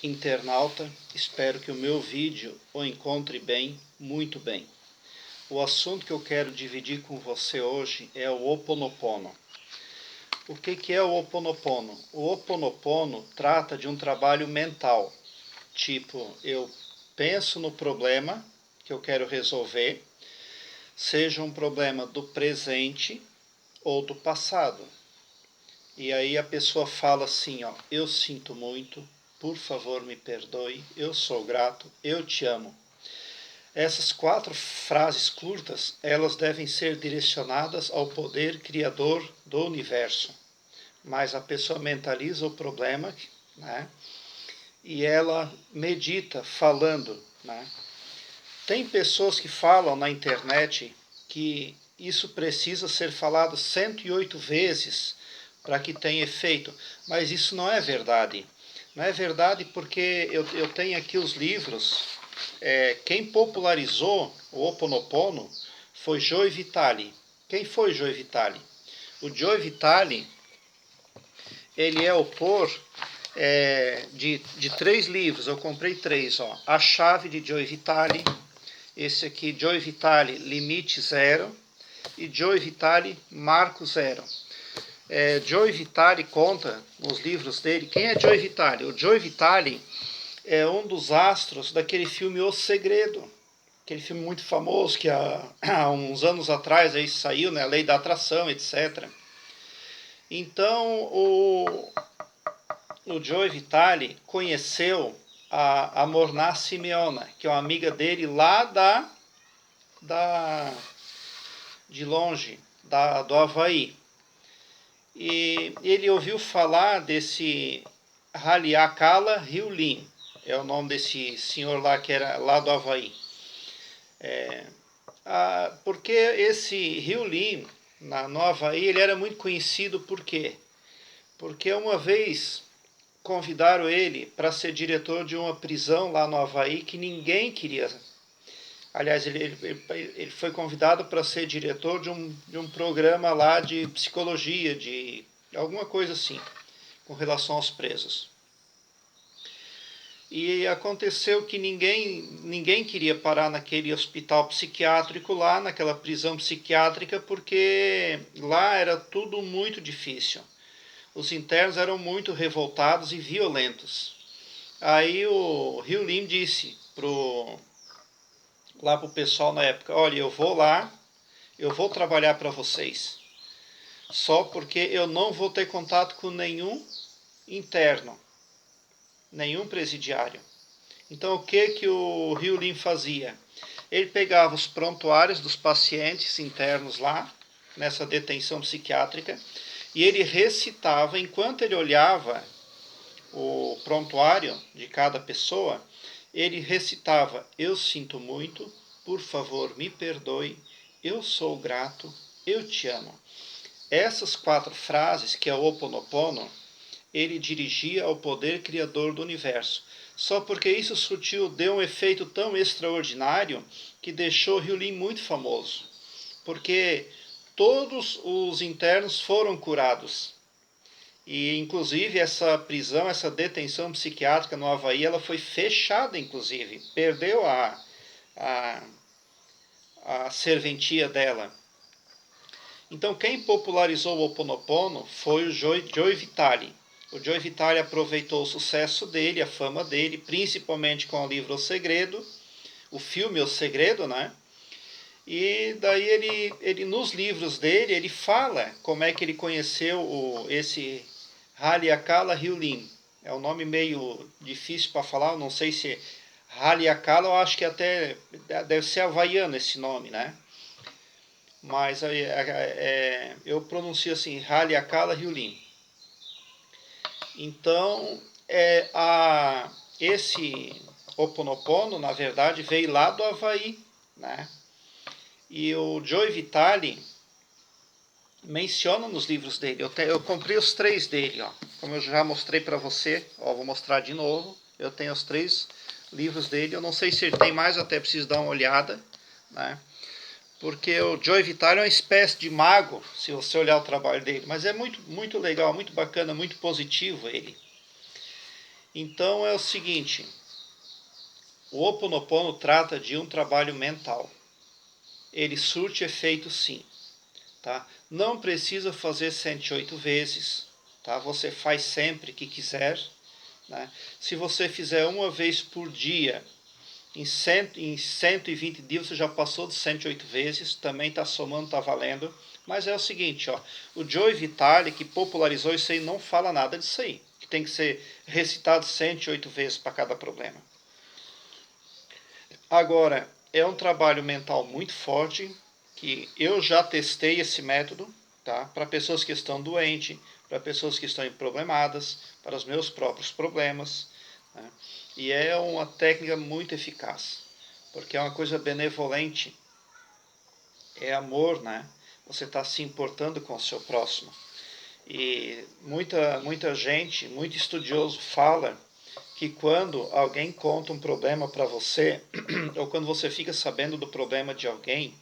internauta, espero que o meu vídeo o encontre bem, muito bem. O assunto que eu quero dividir com você hoje é o Ho Oponopono. O que é o Ho Oponopono? O Ho Oponopono trata de um trabalho mental. Tipo, eu penso no problema que eu quero resolver, seja um problema do presente ou do passado. E aí a pessoa fala assim, ó, eu sinto muito, por favor me perdoe, eu sou grato, eu te amo. Essas 4 frases curtas, elas devem ser direcionadas ao poder criador do universo. Mas a pessoa mentaliza o problema, né? E ela medita falando, né? Tem pessoas que falam na internet que isso precisa ser falado 108 vezes para que tenha efeito, mas isso não é verdade. Não é verdade porque eu tenho aqui os livros. Quem popularizou o Ho Oponopono foi Joe Vitale. Quem foi Joe Vitale? O Joe Vitale, ele é autor de 3 livros, eu comprei 3. Ó. A Chave de Joe Vitale, esse aqui, Joe Vitale, Limite Zero, e Joe Vitale, Marco Zero. Joe Vitale conta nos livros dele. Quem é Joe Vitale? O Joe Vitale é um dos astros daquele filme O Segredo, aquele filme muito famoso que há uns anos atrás aí saiu, né, a Lei da Atração, etc. Então o Joe Vitale conheceu a Morná Simeona, que é uma amiga dele lá de longe, do Havaí. E ele ouviu falar desse Haleakala Hyolyn, é o nome desse senhor lá que era lá do Havaí. Porque esse Hyolyn, no Havaí, ele era muito conhecido por quê? Porque uma vez convidaram ele para ser diretor de uma prisão lá no Havaí que ninguém queria. Aliás, ele foi convidado para ser diretor de um programa lá de psicologia, de alguma coisa assim, com relação aos presos. E aconteceu que ninguém queria parar naquele hospital psiquiátrico lá, naquela prisão psiquiátrica, porque lá era tudo muito difícil. Os internos eram muito revoltados e violentos. Aí o Hyolyn disse lá pro pessoal na época, olha, eu vou lá, eu vou trabalhar para vocês, só porque eu não vou ter contato com nenhum interno, nenhum presidiário. Então o que o Hyolyn fazia? Ele pegava os prontuários dos pacientes internos lá, nessa detenção psiquiátrica, e ele recitava, enquanto ele olhava o prontuário de cada pessoa, ele recitava, eu sinto muito, por favor me perdoe, eu sou grato, eu te amo. Essas 4 frases, que é o Ho Oponopono, ele dirigia ao poder criador do universo. Só porque isso surtiu, deu um efeito tão extraordinário que deixou Hyolyn muito famoso. Porque todos os internos foram curados. E, inclusive, essa prisão, essa detenção psiquiátrica no Havaí, ela foi fechada, inclusive. Perdeu a serventia dela. Então, quem popularizou o Ho Oponopono foi o Joe Vitale. O Joe Vitale aproveitou o sucesso dele, a fama dele, principalmente com o livro O Segredo, o filme O Segredo, né? E daí ele nos livros dele, ele fala como é que ele conheceu esse Haleakala Hyolyn. É um nome meio difícil para falar, eu não sei se Haleakala, eu acho que até deve ser havaiano esse nome, né? Mas eu pronuncio assim, Haleakala Hyolyn. Então, esse Ho Oponopono, na verdade, veio lá do Havaí, né? E o Joe Vitale menciona nos livros dele. Eu comprei os 3 dele, ó. Como eu já mostrei para você, ó, vou mostrar de novo. Eu tenho os 3 livros dele. Eu não sei se ele tem mais, até preciso dar uma olhada, né? Porque o Joe Vitale é uma espécie de mago, se você olhar o trabalho dele. Mas é muito, muito legal, muito bacana, muito positivo ele. Então é o seguinte, o Ho Oponopono trata de um trabalho mental. Ele surte efeito sim. Tá? Não precisa fazer 108 vezes. Tá? Você faz sempre que quiser. Né? Se você fizer uma vez por dia, em 120 dias você já passou de 108 vezes, também está somando, está valendo. Mas é o seguinte, ó, o Joe Vitale, que popularizou isso aí, não fala nada disso aí, que tem que ser recitado 108 vezes para cada problema. Agora, é um trabalho mental muito forte, que eu já testei esse método, tá? Para pessoas que estão doentes, para pessoas que estão problemadas, para os meus próprios problemas. Né? E é uma técnica muito eficaz, porque é uma coisa benevolente, é amor, né? Você está se importando com o seu próximo. E muita gente, muito estudioso fala que quando alguém conta um problema para você, ou quando você fica sabendo do problema de alguém,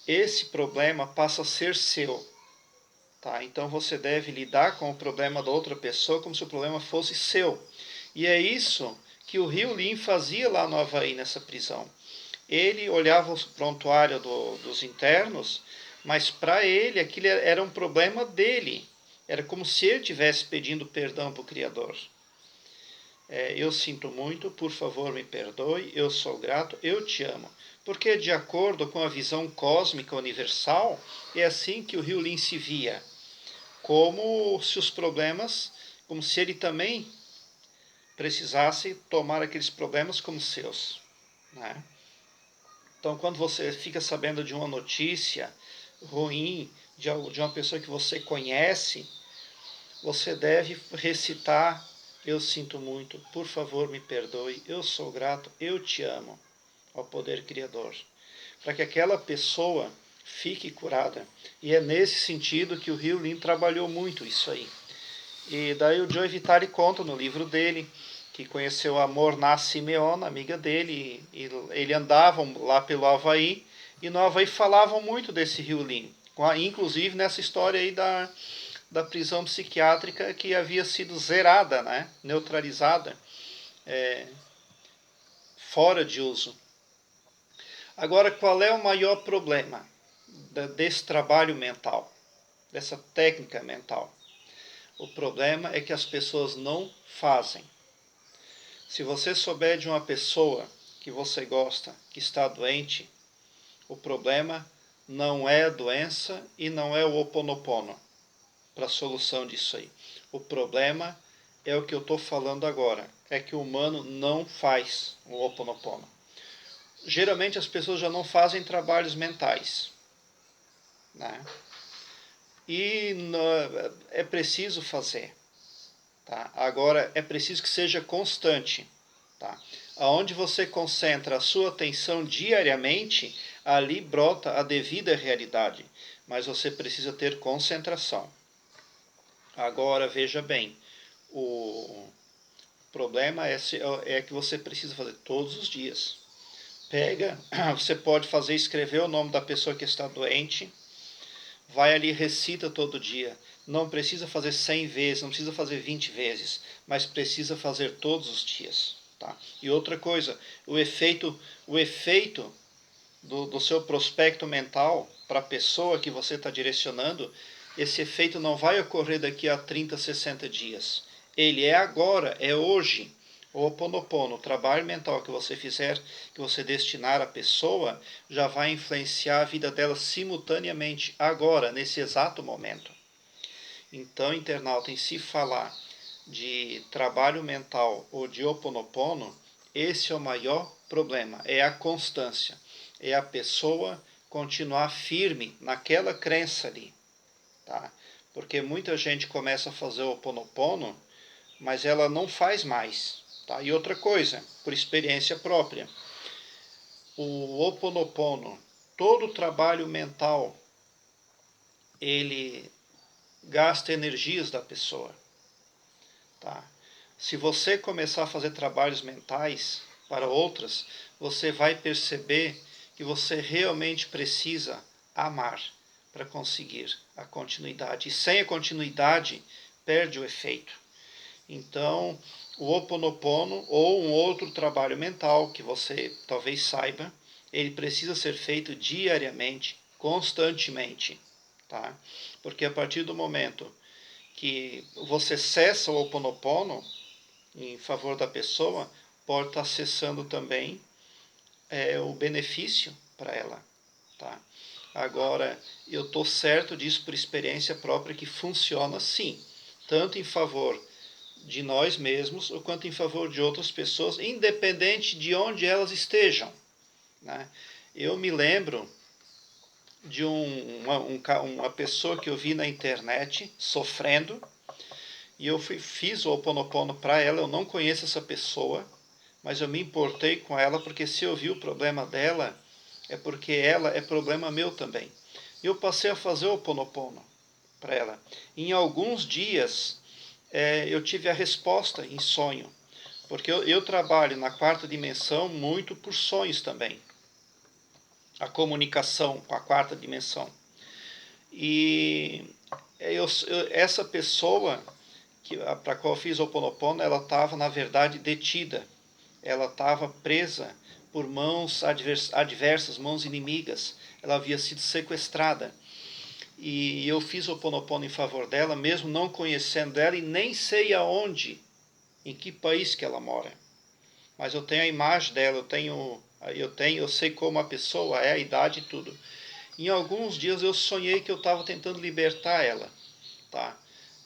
esse problema passa a ser seu. Tá? Então você deve lidar com o problema da outra pessoa como se o problema fosse seu. E é isso que o Ryu Lin fazia lá no Havaí, nessa prisão. Ele olhava o prontuário dos internos, mas para ele aquilo era um problema dele. Era como se ele estivesse pedindo perdão para o Criador. Eu sinto muito, por favor me perdoe, eu sou grato, eu te amo. Porque de acordo com a visão cósmica universal, é assim que o Ryu Lin se via. Como se os problemas, como se ele também precisasse tomar aqueles problemas como seus. Né? Então, quando você fica sabendo de uma notícia ruim, de uma pessoa que você conhece, você deve recitar: eu sinto muito, por favor me perdoe, eu sou grato, eu te amo, ao poder criador. Para que aquela pessoa fique curada. E é nesse sentido que o Ryu Lin trabalhou muito isso aí. E daí o Joe Vitale conta no livro dele que conheceu a Morná Simeona, amiga dele, e ele andavam lá pelo Havaí, e no Havaí falavam muito desse Ryu Lin, inclusive nessa história aí da prisão psiquiátrica que havia sido zerada, né? Neutralizada, fora de uso. Agora, qual é o maior problema desse trabalho mental, dessa técnica mental? O problema é que as pessoas não fazem. Se você souber de uma pessoa que você gosta, que está doente, o problema não é a doença e não é o Ho Oponopono para a solução disso aí. O problema é o que eu estou falando agora, é que o humano não faz o Ho Oponopono. Geralmente as pessoas já não fazem trabalhos mentais, né? E é preciso fazer. Tá? Agora, é preciso que seja constante. Tá? Aonde você concentra a sua atenção diariamente, ali brota a devida realidade. Mas você precisa ter concentração. Agora, veja bem, o problema é que você precisa fazer todos os dias. Pega, você pode fazer, escrever o nome da pessoa que está doente, vai ali, recita todo dia. Não precisa fazer 100 vezes, não precisa fazer 20 vezes, mas precisa fazer todos os dias. Tá? E outra coisa, o efeito do seu prospecto mental para a pessoa que você está direcionando, esse efeito não vai ocorrer daqui a 30, 60 dias. Ele é agora, é hoje. O Ho Oponopono, o trabalho mental que você fizer, que você destinar à pessoa, já vai influenciar a vida dela simultaneamente, agora, nesse exato momento. Então, internauta, em se falar de trabalho mental ou de Ho Oponopono, esse é o maior problema, é a constância, é a pessoa continuar firme naquela crença ali, tá? Porque muita gente começa a fazer o Ho Oponopono, mas ela não faz mais, tá? E outra coisa, por experiência própria, o Ho Oponopono, todo o trabalho mental, ele gasta energias da pessoa, tá? Se você começar a fazer trabalhos mentais para outras, você vai perceber que você realmente precisa amar para conseguir a continuidade. E sem a continuidade, perde o efeito. Então, o Ho Oponopono ou um outro trabalho mental que você talvez saiba, ele precisa ser feito diariamente, constantemente, tá? Porque a partir do momento que você cessa o Ho Oponopono em favor da pessoa, pode estar cessando também o benefício para ela, tá? Agora, eu estou certo disso por experiência própria que funciona sim, tanto em favor de nós mesmos quanto em favor de outras pessoas, independente de onde elas estejam, né? Eu me lembro de uma pessoa que eu vi na internet sofrendo, e eu fiz o Ho Oponopono para ela. Eu não conheço essa pessoa, mas eu me importei com ela, porque se eu vi o problema dela, é porque ela é problema meu também. E eu passei a fazer o Ho Oponopono para ela. Em alguns dias, eu tive a resposta em sonho, porque eu trabalho na quarta dimensão muito por sonhos também. A comunicação com a quarta dimensão. E essa pessoa para a qual eu fiz o Ho Oponopono, ela estava, na verdade, detida. Ela estava presa por mãos adversas, mãos inimigas. Ela havia sido sequestrada. E eu fiz o Ho Oponopono em favor dela, mesmo não conhecendo ela e nem sei aonde, em que país que ela mora. Mas eu tenho a imagem dela, eu sei como a pessoa é, a idade e tudo. Em alguns dias eu sonhei que eu estava tentando libertar ela, tá?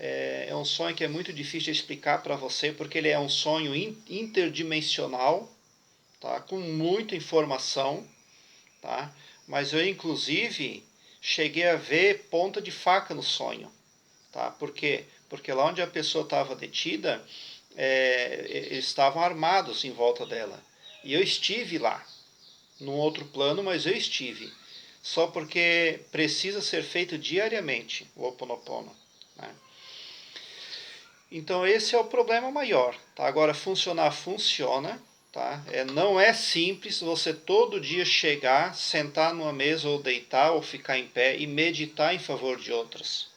É um sonho que é muito difícil de explicar para você, porque ele é um sonho interdimensional, tá? Com muita informação, tá? Mas eu, inclusive, cheguei a ver ponta de faca no sonho, tá? Por quê? Porque lá onde a pessoa estava detida, eles estavam armados em volta dela. E eu estive lá, num outro plano, mas eu estive. Só porque precisa ser feito diariamente o Ho Oponopono, né? Então esse é o problema maior, tá? Agora, funcionar funciona, tá? Não é simples você todo dia chegar, sentar numa mesa ou deitar ou ficar em pé e meditar em favor de outras.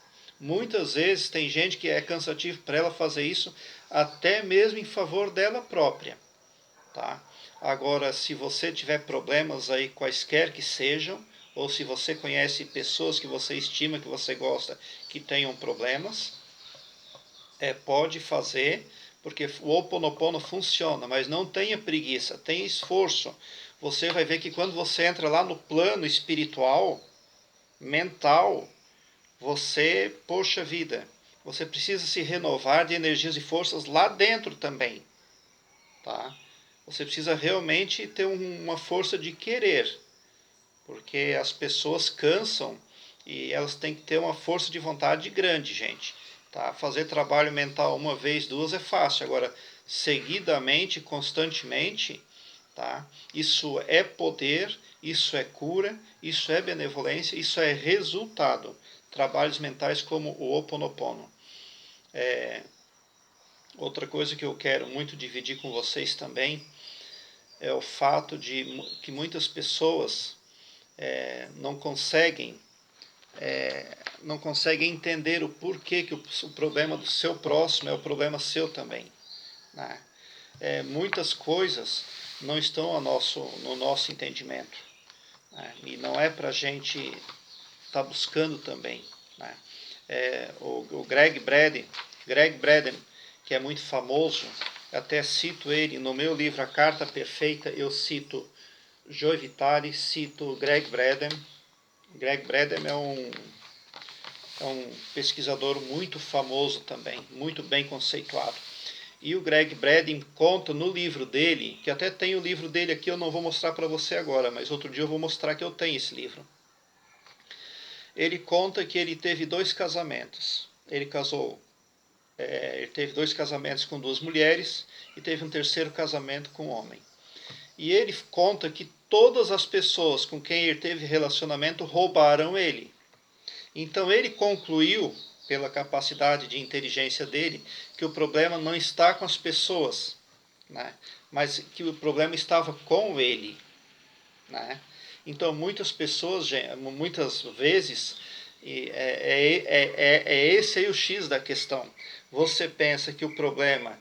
Muitas vezes tem gente que é cansativo para ela fazer isso até mesmo em favor dela própria, tá? Agora, se você tiver problemas aí, quaisquer que sejam, ou se você conhece pessoas que você estima, que você gosta, que tenham problemas, pode fazer, porque o Ho Oponopono funciona, mas não tenha preguiça, tenha esforço. Você vai ver que quando você entra lá no plano espiritual, mental, você, poxa vida, você precisa se renovar de energias e forças lá dentro também, tá? Você precisa realmente ter uma força de querer, porque as pessoas cansam e elas têm que ter uma força de vontade grande, gente. Tá? Fazer trabalho mental uma vez, duas é fácil. Agora, seguidamente, constantemente, tá? Isso é poder, isso é cura, isso é benevolência, isso é resultado. Trabalhos mentais como o Ho Oponopono. Outra coisa que eu quero muito dividir com vocês também é o fato de que muitas pessoas não conseguem não conseguem entender o porquê que o problema do seu próximo é o problema seu também, né? Muitas coisas não estão no nosso entendimento, né? E não é para a gente estar buscando também, né? O Greg Braden, que é muito famoso, até cito ele no meu livro A Carta Perfeita, eu cito Joe Vitale, cito Greg Braden. Greg Braden é um pesquisador muito famoso também, muito bem conceituado. E o Greg Braden conta no livro dele, que até tem o livro dele aqui, eu não vou mostrar para você agora, mas outro dia eu vou mostrar que eu tenho esse livro. Ele conta que ele teve 2 casamentos. Ele teve 2 casamentos com 2 mulheres e teve um terceiro casamento com um homem. E ele conta que todas as pessoas com quem ele teve relacionamento roubaram ele. Então ele concluiu, pela capacidade de inteligência dele, que o problema não está com as pessoas, né? Mas que o problema estava com ele, né? Então muitas pessoas, muitas vezes, E esse aí o X da questão. Você pensa que o problema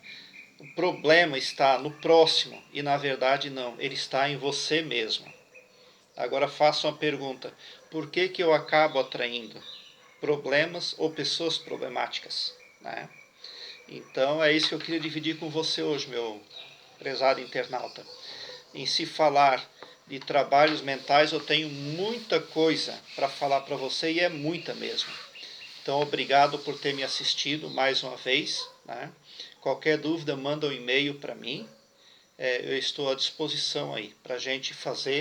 está no próximo e na verdade não, ele está em você mesmo. Agora faço uma pergunta: por que eu acabo atraindo problemas ou pessoas problemáticas, né? Então é isso que eu queria dividir com você hoje, meu prezado internauta. Em se falar de trabalhos mentais, eu tenho muita coisa para falar para você, e é muita mesmo. Então obrigado por ter me assistido mais uma vez, né? Qualquer dúvida, manda um e-mail para mim. Eu estou à disposição aí para a gente fazer